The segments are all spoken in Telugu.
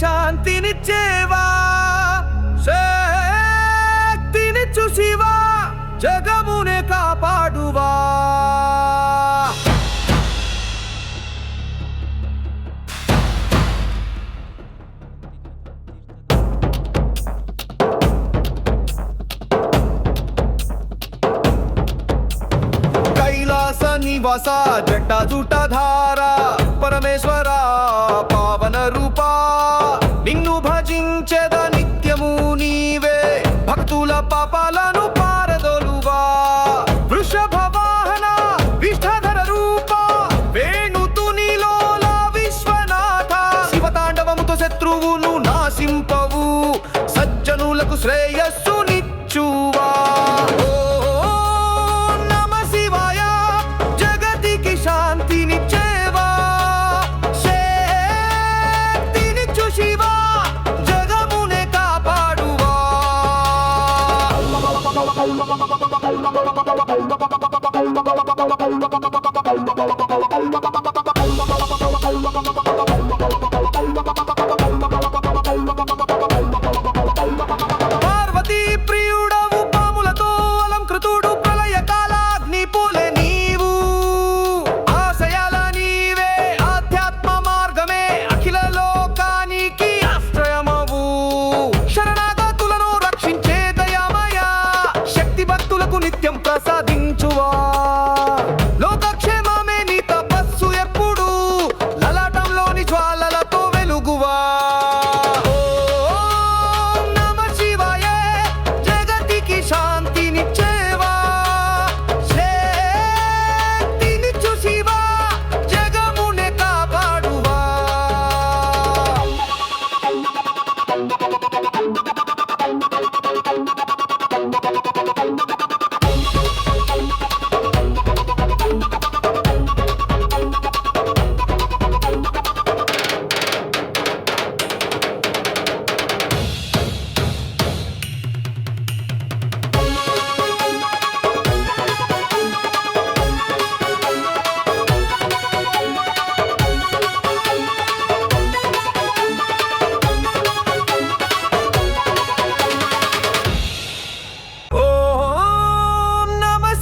శాంతినిచ్చేవా శక్తినిచ్చు శివా జగమునే కాపాడువా కైలాస నివాస జటాజుటధార పరమేశ్వర పావన రూపా నిన్ను భజించెద నిత్యము నీవే భక్తుల పాపాలను పారదోలువా వృషభ వాహన విష్ఠధర రూపా వేణుతునిలోల విశ్వనాథ శివతాండవముతో శత్రువులు నాశింపవు సజ్జనులకు శ్రేయస్సు నిచ్చువా శాంతినిచ్చేవా శక్తినిచ్చు శివా జగమునే కాపాడువా పార్వతీ ప్రియుడవు పాములతో అలంకృతుడు ప్రళయ కాలాగ్ని పూలే నీవు ఆశయాల నీవే ఆధ్యాత్మ మార్గమే అఖిల లోకానికి ఆశ్రయమవు శరణాగతులను రక్షించే దయామయ శక్తి భక్తులకు నిత్యం ప్రసాదించువా లోకక్షేమమే నీ తపస్సు ఎప్పుడు లలాటంలోని జ్వాలలతో వెలుగువా శాంతినిచ్చేవా శక్తినిచ్చు శివా జగమునే కాపాడువా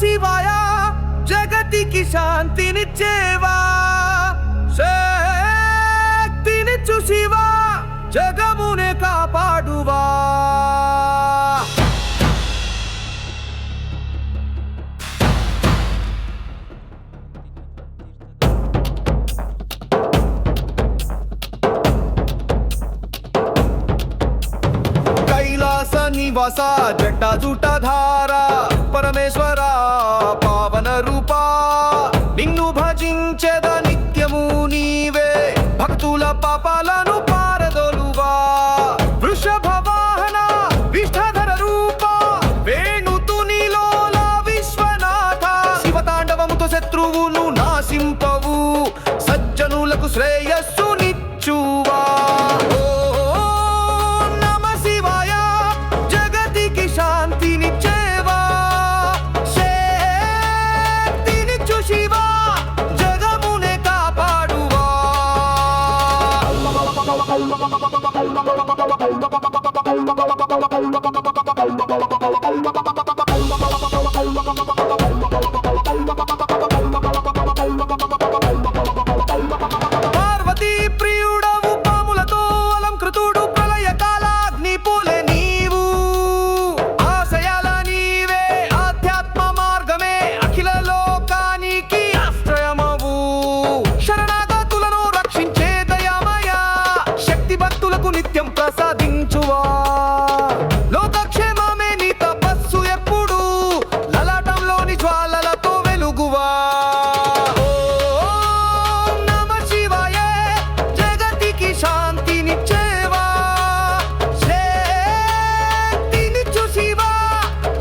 శివాయ జగతికి శాంతినిచ్చేవా శక్తినిచ్చు శివా జగమునే కాపాడువా కైలాస నివాస జటాజుటధార పరమేశ్వర పావన రూపా నిన్ను భజించెద నిత్యము నీవే భక్తుల పాపాలను పారదోలువా వృషభ వాహన విష్ఠధర రూపా వేణుతునిలోల విశ్వనాథ శివతాండవముతో శత్రువులు నాశింపవు సజ్జనులకు శ్రేయస్సు నిచ్చువా శాంతినిచ్చేవా శక్తినిచ్చు శివా జగమునే కాపాడువా పార్వతీ ప్రియుడవు పాములతో అలంకృతుడు ప్రళయ కాలాగ్ని పూలే నీవు ఆశయాల నీవే ఆధ్యాత్మ మార్గమే అఖిల లోకానికి ఆశ్రయమవు శరణాగతులను రక్షించే దయామయ శక్తి భక్తులకు నిత్యం ప్రసాదించువా లోకక్షేమమే నీ తపస్సు ఎప్పుడు లలాటంలోని జ్వాలలతో వెలుగువా శాంతినిచ్చేవా శక్తినిచ్చు శివా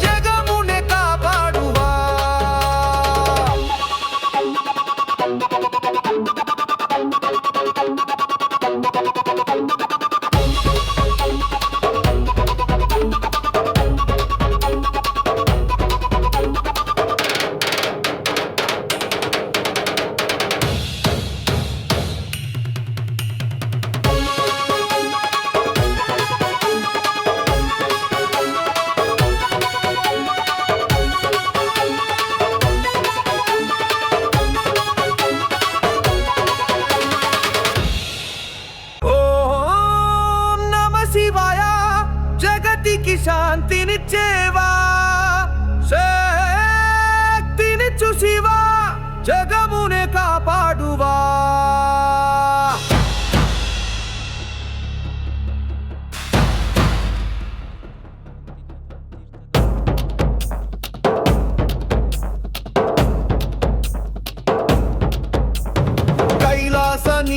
జగమునే కాపాడువా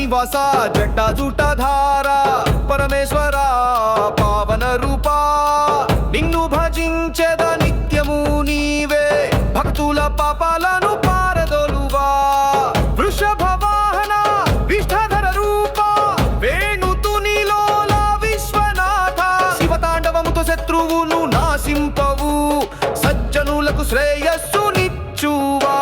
నివాస జటాజుటధార పరమేశ్వర పావన రూపా నిన్ను భజించెద నిత్యము నీవే భక్తుల పాపాలను పారదోలువా వృషభ వాహన విష్ఠధర రూపా వేణుతునిలోల విశ్వనాథ శివతాండవముతో శత్రువును నాశింపవు సజ్జనులకు శ్రేయస్సు నిచ్చువా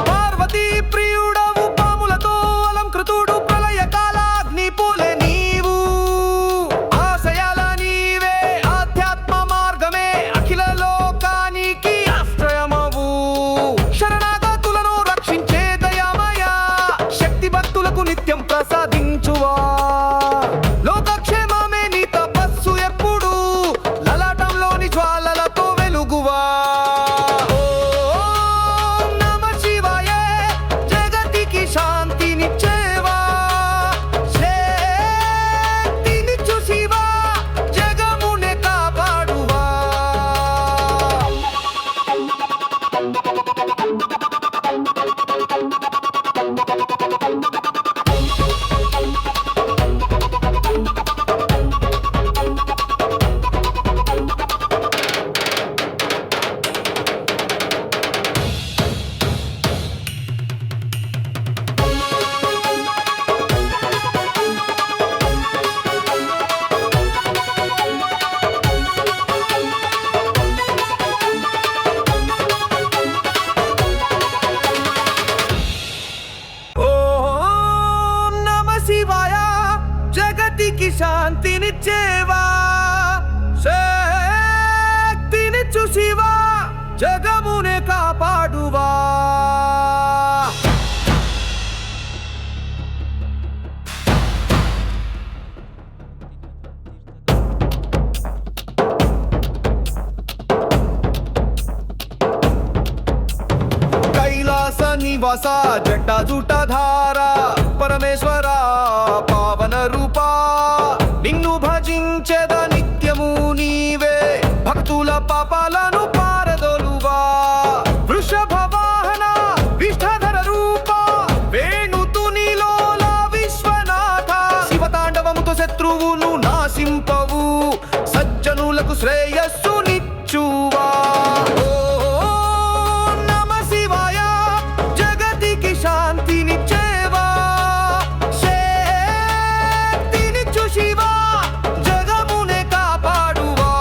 పార్వతీ ప్రియుడవు పాములతో అలంకృతుడు ప్రళయ కాలాగ్ని పూలే నీవు ఆశయాల నీవే ఆధ్యాత్మ మార్గమే అఖిల లోకానికి ఆశ్రయమవు శరణాగతులను రక్షించే దయామయ శక్తి భక్తులకు నిత్యం ప్రసాదించువా లోకక్షేమమే నీ తపస్సు ఎప్పుడు లలాటంలోని జ్వాలలతో వెలుగువా శాంతినిచ్చేవా శక్తినిచ్చు శివా జగమునే కాపాడువా శివాయ జగతికి శాంతినిచ్చేవా శక్తినిచ్చు శివా జగమునే కాపాడువా కైలాస నివాస జటాజుటధార పరమేశ్వర పావన రూపా నిన్ను భజించెద నిత్యము నీవే భక్తుల పాపాలను పారదోలువా వృషభ వాహన విష్ఠధర రూపా వేణుతునిలోల విశ్వనాథ శివతాండవముతో శత్రువును నాశింపవు సజ్జనులకు శ్రేయస్సు నిచ్చువా శాంతినిచ్చేవా శక్తినిచ్చు శివా జగమునే కాపాడువా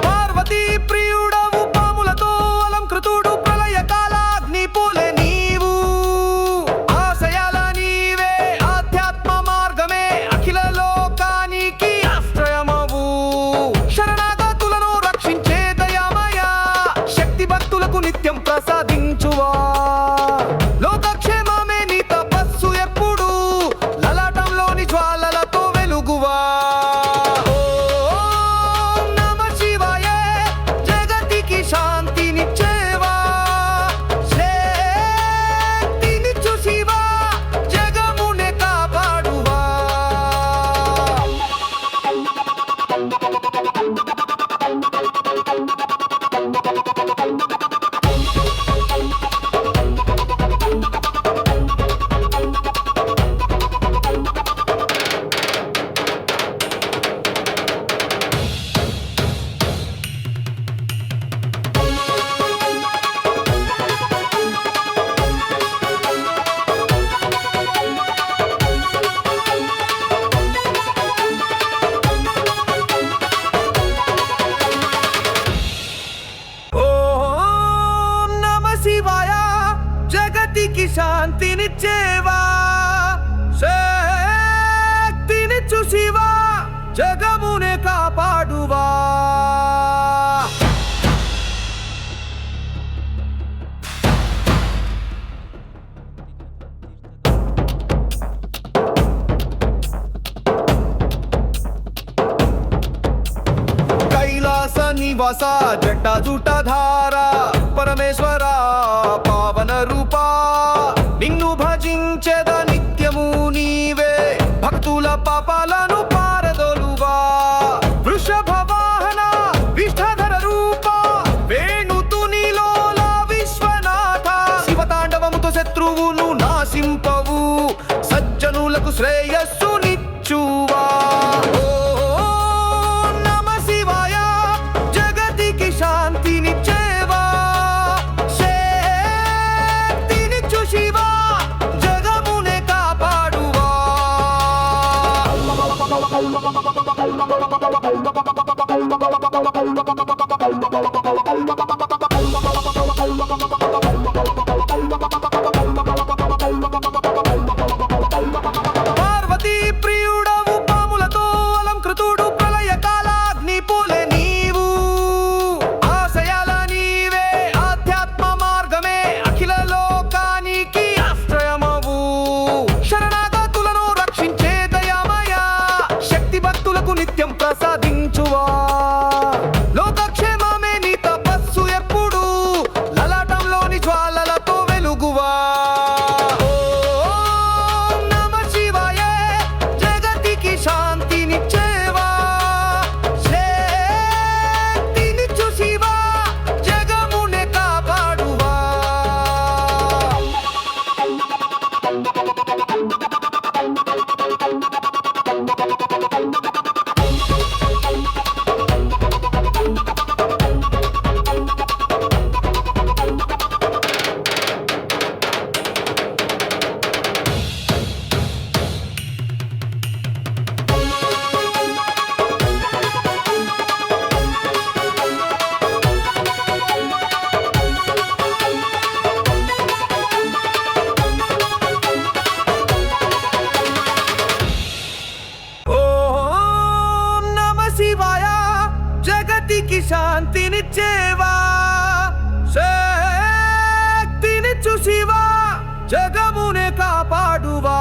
పార్వతీ ప్రియుడవు పాములతో అలంకృతుడు ప్రళయ కాలాగ్ని పూలే నీవు ఆశయాల నీవే ఆధ్యాత్మ మార్గమే అఖిల లోకానికి ఆశ్రయమవు శరణాగతులను రక్షించే దయామయ శక్తి భక్తులకు నిత్యం ప్రసాదించువా లోకక్షేమమే నీ తపస్సు నివాస జటాజూటధార పరమేశ్వర పావన రూపా నిన్ను భజించెద నిత్యము నీవే భక్తుల పాపాలను పారదోలువా వృషభ వాహన విష్ఠధర రూపా వేణుతునిలోల విశ్వనాథ శివతాండవముతో శత్రువును నాశింపవు సజ్జనులకు శ్రేయస్సు నిచ్చువా పార్వతీ ప్రియుడవు పాములతో అలంకృతుడు ప్రళయ కాలాగ్ని పూలే నీవు ఆశయాల నీవే ఆధ్యాత్మ మార్గమే అఖిల లోకానికి ఆశ్రయమవు శరణాగతులను రక్షించే దయామయ శక్తి భక్తులకు నిత్యం ప్రసాదించువా లోకక్షేమమే నీ తపస్సు ఎప్పుడు లలాటంలోని జ్వాలలతో వెలుగువా శివాయ జగతికి శాంతినిచ్చేవా శక్తినిచ్చు శివా జగమునే కాపాడువా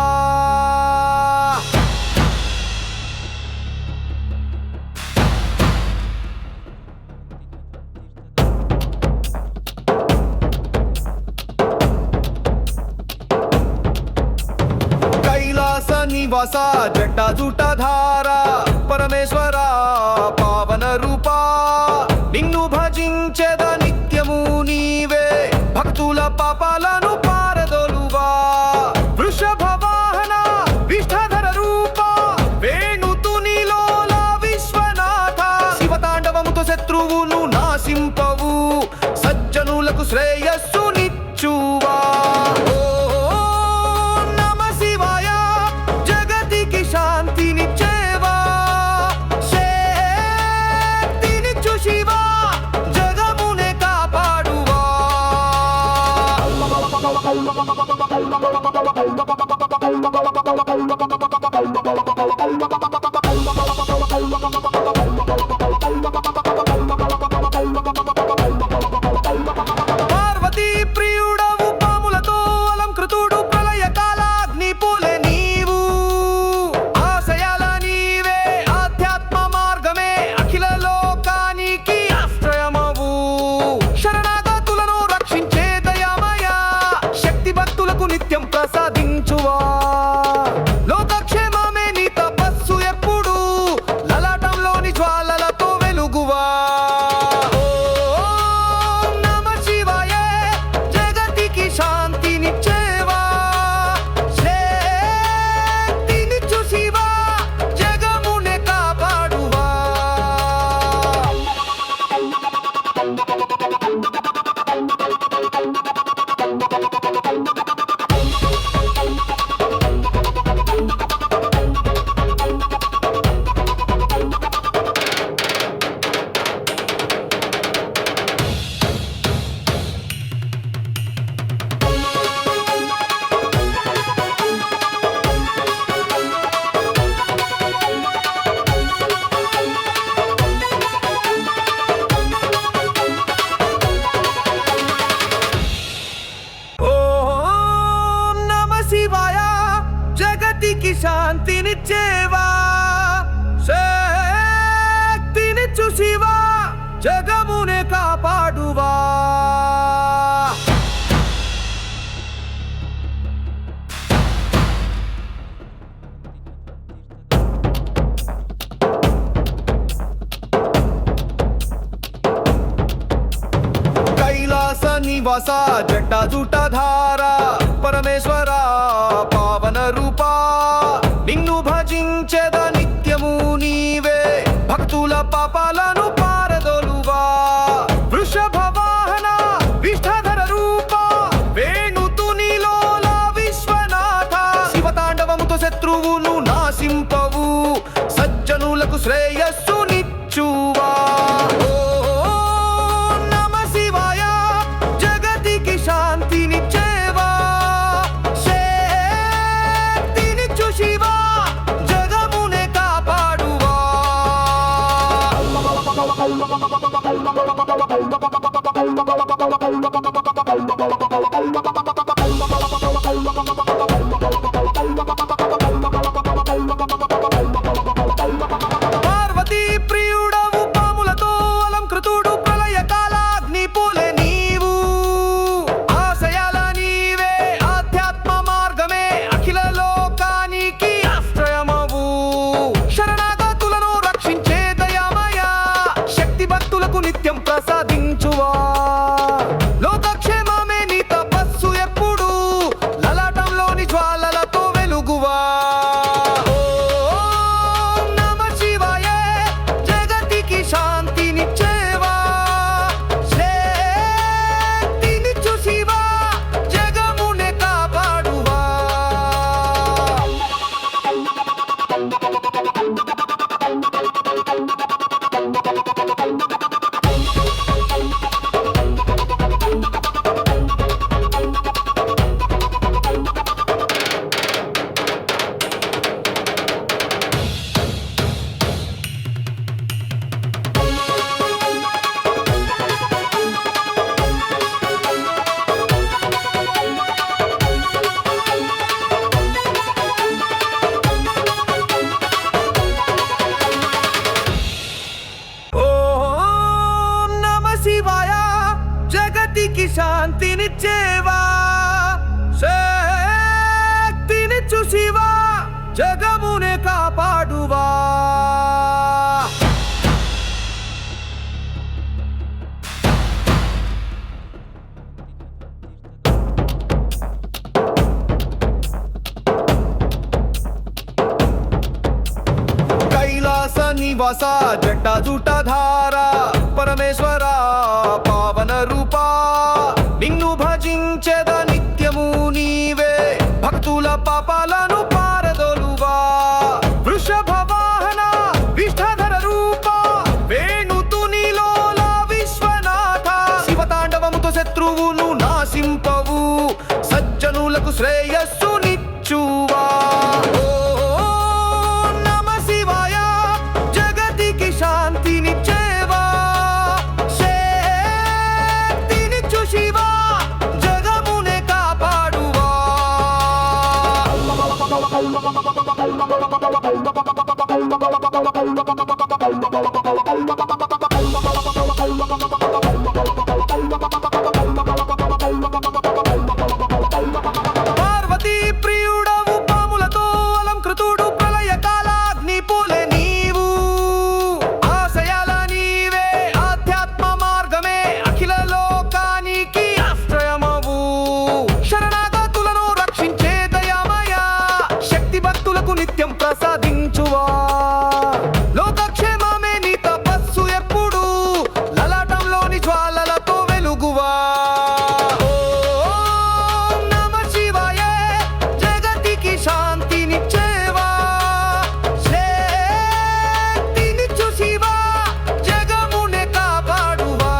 కైలాస నివాస జటాజూటధార పరమేశ్వర పావన రూపా నిన్ను భజించెద నిత్యము నీవే భక్తుల పాపాలను పారదోలువా వృషభ వాహన విష్ఠధర రూపా వేణుతునిలోల విశ్వనాథ శివతాండవముతో శత్రువును నాశింపవు సజ్జనులకు శ్రేయస్సు నిచ్చువా శాంతినిచ్చేవా శక్తినిచ్చు శివా జగమునే కాపాడువా పార్వతీ ప్రియుడవు పాములతో అలంకృతుడు ప్రళయ కాలాగ్ని పూలే నీవు ఆశయాల నీవే ఆధ్యాత్మ మార్గమే అఖిల లోకానికి ఆశ్రయమవు శరణాగతులను రక్షించే దయామయ శక్తి భక్తులకు నిత్యం ప్రసాదించువా లోకక్షేమమే నీ తపస్సు ఎప్పుడు లలాటంలోని జ్వాలల నివాస జటాజుటధార పరమేశ్వర పావన రూపా నిన్ను భజించెద నిత్యము నీవే భక్తుల పాపాలను పారదోలువా వృషభ వాహన విష్ఠధర రూపా వేణుతునిలోల విశ్వనాథ శివతాండవముతో శత్రువును నాశింపవు సజ్జనులకు శ్రేయస్సు నిచ్చువా పార్వతీ ప్రియుడవు పాములతో అలంకృతుడు ప్రళయ కాలాగ్ని పూలే నీవు ఆశయాల నీవే ఆధ్యాత్మ మార్గమే అఖిల లోకానికి ఆశ్రయమవు శరణాగతులను రక్షించే దయామయ శక్తి భక్తులకు నిత్యం ప్రసాదించువా లోకక్షేమమే నీ తపస్సు ఎప్పుడు లలాటంలోని జ్వాలలతో వెలుగువా శాంతినిచ్చేవా శక్తినిచ్చు శివా జగమునే కాపాడువా శివాయ జగతికి శాంతినిచ్చేవా శక్తినిచ్చు శివా జగమునే కాపాడువా కైలాస నివాస జటాజుటధార పరమేశ్వర పావన రూపా నిన్ను భజించెద నిత్యము నీవే భక్తుల పాపాలను పారదోలువా వృషభ వాహన విష్ఠధర రూపా వేణుతునిలోల విశ్వనాథ శివతాండవముతో శత్రువును నాశింపవు సజ్జనులకు శ్రేయస్సు నిచ్చువా శాంతినిచ్చేవా శక్తినిచ్చు శివా జగమునే కాపాడువా పార్వతీ ప్రియుడవు పాములతో అలంకృతుడు ప్రళయ కాలాగ్ని పూలే నీవు ఆశయాల నీవే ఆధ్యాత్మ మార్గమే అఖిల లోకానికి ఆశ్రయమవు శరణాగతులను రక్షించే దయామయ శక్తి భక్తులకు నిత్యం ప్రసాదించువా లోకక్షేమమే నీ తపస్సు ఎప్పుడు లలాటంలోని జ్వాలలతో వెలుగువా శాంతినిచ్చేవా శక్తినిచ్చు శివా జగమునే కాపాడువా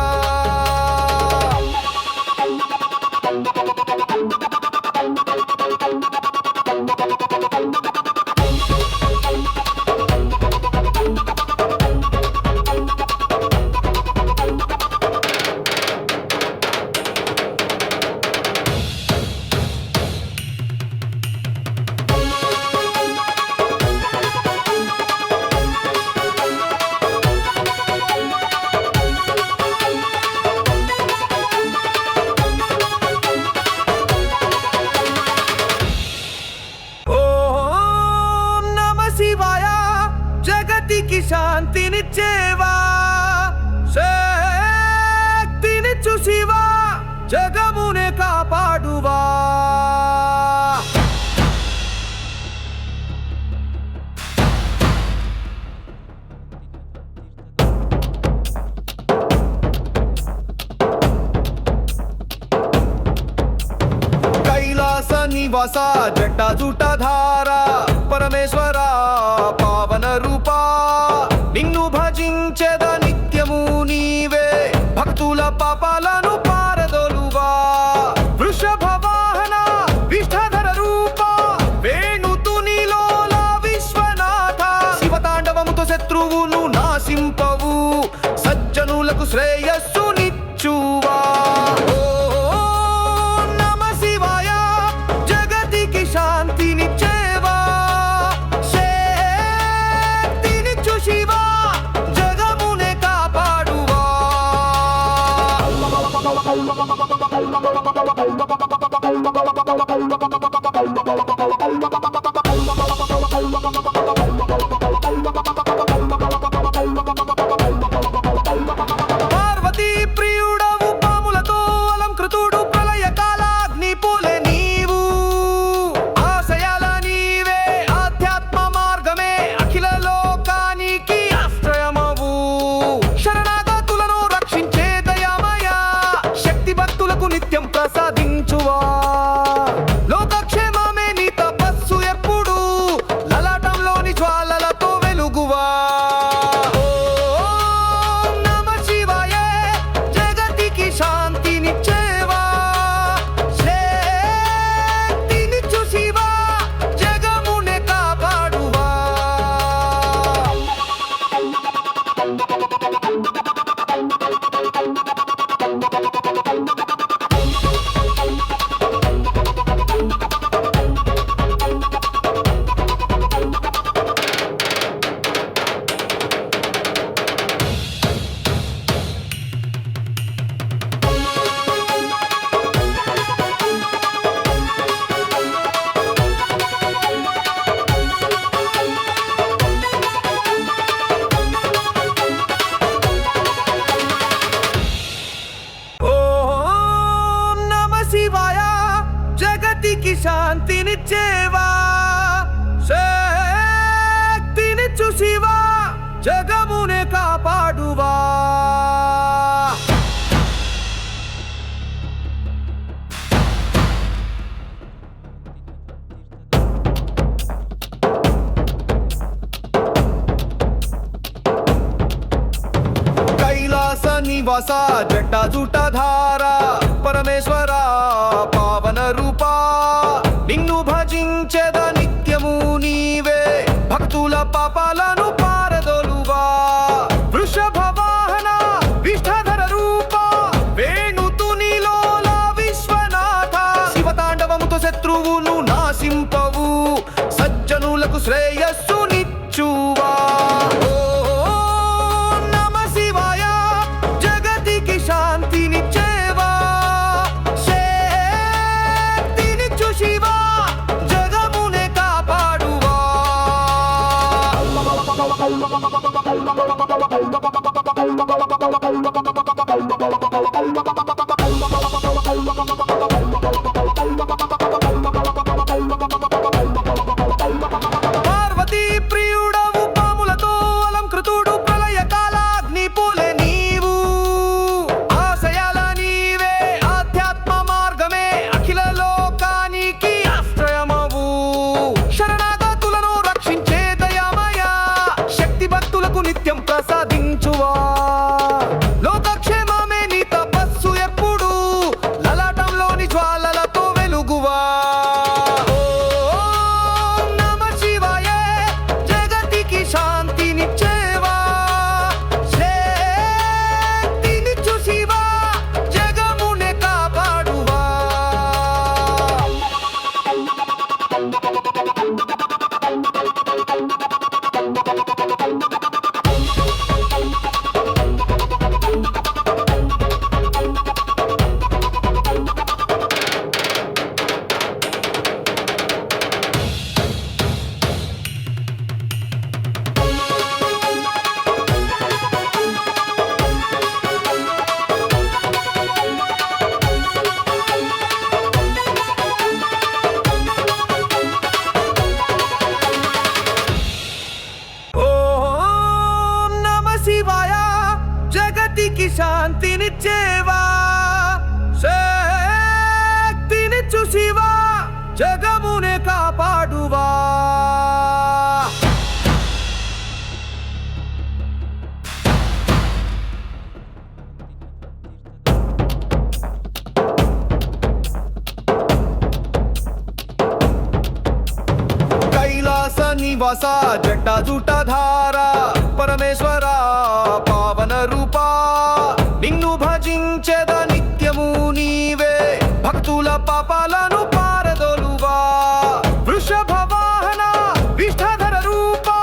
శక్తికి శాంతినిచ్చేవా శక్తినిచ్చు శివా జగమునే కాపాడువా. కైలాస నివాస జటాజుటధార పరమేశ్వర పావన రూపా, నిన్ను భజించెద నిత్యము నీవే, భక్తుల పాపాలను పారదోలువా. వృషభ వాహన విష్ఠధర రూపా, వేణుతునిలోల విశ్వనాథ, శివతాండవముతో శత్రువులు నాశింపవు, సజ్జనులకు శ్రేయస్సు నిచ్చువా. శాంతినిచ్చేవా, శక్తినిచ్చు శివా, జగమునే కాపాడువా. పార్వతీ ప్రియుడవు పాములతో అలంకృతుడు, ప్రళయ కాలాగ్ని పూలే నీవు, ఆశయాల నీవే, ఆధ్యాత్మ మార్గమే అఖిల లోకానికి ఆశ్రయమవు. శరణాగతులను రక్షించే దయామయ, శక్తి భక్తులకు నిత్యం ప్రసాదించువా. లోకక్షేమమే నీ తపస్సు ఎప్పుడు, లలాటంలోని జ్వాలలతో వెలుగువా. ఓం నమః శివాయ, జగతికి శాంతినిచ్చేవా, శక్తినిచ్చు శివా, జగమునే కాపాడువా. ఓం నమః శివాయ, జగతికి శాంతినిచ్చేవా, శక్తినిచ్చు శివా, జగమునే కాపాడువా. కైలాస నివాస జటాజుటధార పరమేశ్వర పావన రూపా, నిన్ను భజించెద నిత్యము నీవే, భక్తుల పాపాలను పారదోలువా. వృషభ వాహన విష్ఠధర రూపా, వేణుతునిలోల విశ్వనాథ, శివతాండవముతో శత్రువులు నాశింపవు, సజ్జనులకు శ్రేయస్సు నిచ్చువా. ఓం నమః శివాయ, జగతికి శాంతినిచ్చేవా, శక్తినిచ్చు శివా, జగమునే కాపాడువా. పార్వతీ ప్రియుడవు పాములతో అలంకృతుడు, ప్రళయ కాలాగ్ని పూలే నీవు, ఆశయాల నీవే, ఆధ్యాత్మ మార్గమే అఖిల లోకానికి ఆశ్రయమవు. శరణాగతులను రక్షించే దయామయ, శక్తి భక్తులకు నిత్యం ప్రసాదించువా. లోకక్షేమమే నీ తపస్సు ఎప్పుడు, లలాటంలోని జ్వాలలతో వెలుగువా. ఓం నమః శివాయ, జగతికి శాంతినిచ్చేవా, శక్తినిచ్చు శివా, జగమునే కాపాడువా. శాంతినిచ్చేవా శక్తినిచ్చు శివా జగమునే కాపాడువా కైలాస నివాస జటాజుటధార పరమేశ్వర పావన రూపా నిన్ను భజించెద నిత్యము నీవే భక్తుల పాపాలను పారదోలువా వృషభ వాహన విష్ఠధర రూపా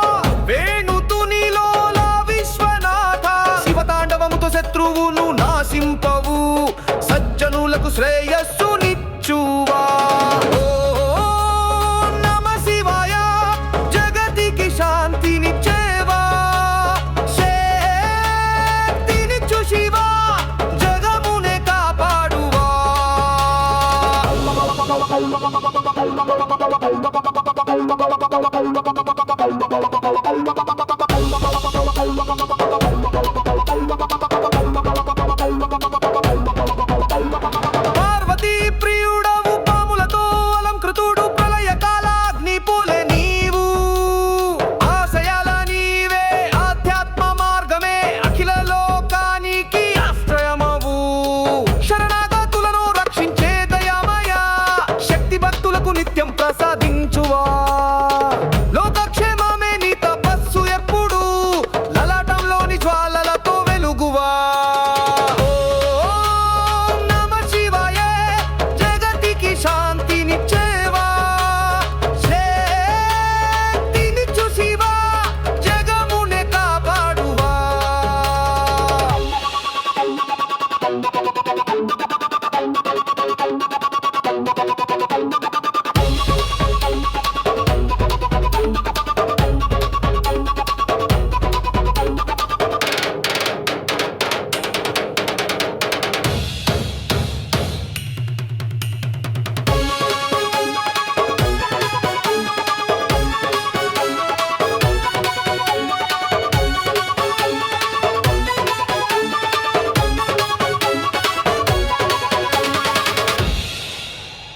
వేణుతునిలోల విశ్వనాథ శివతాండవముతో శత్రువును నాశింపవు సజ్జనులకు శ్రేయస్సు నిచ్చువా శాంతినిచ్చేవా శక్తినిచ్చు శివా జగమునే కాపాడువా